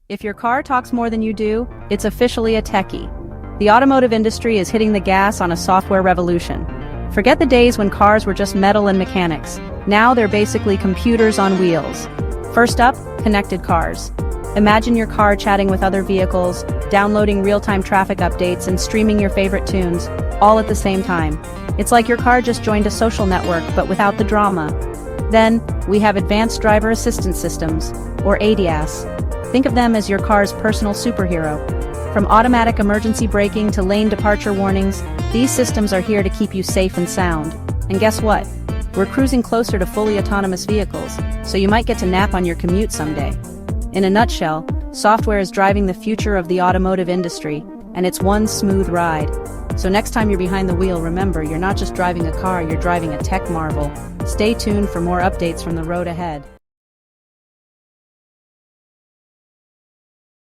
If your car talks more than you do, it's officially a techie. The automotive industry is hitting the gas on a software revolution. Forget the days when cars were just metal and mechanics. Now they're basically computers on wheels. First up, connected cars. Imagine your car chatting with other vehicles, downloading real-time traffic updates, and streaming your favorite tunes, all at the same time. It's like your car just joined a social network, but without the drama. Then, we have advanced driver assistance systems, or ADAS. Think of them as your car's personal superhero. From automatic emergency braking to lane departure warnings, these systems are here to keep you safe and sound. And guess what? We're cruising closer to fully autonomous vehicles, so you might get to nap on your commute someday. In a nutshell, software is driving the future of the automotive industry, and it's one smooth ride. So next time you're behind the wheel, remember, you're not just driving a car, you're driving a tech marvel. Stay tuned for more updates from the road ahead.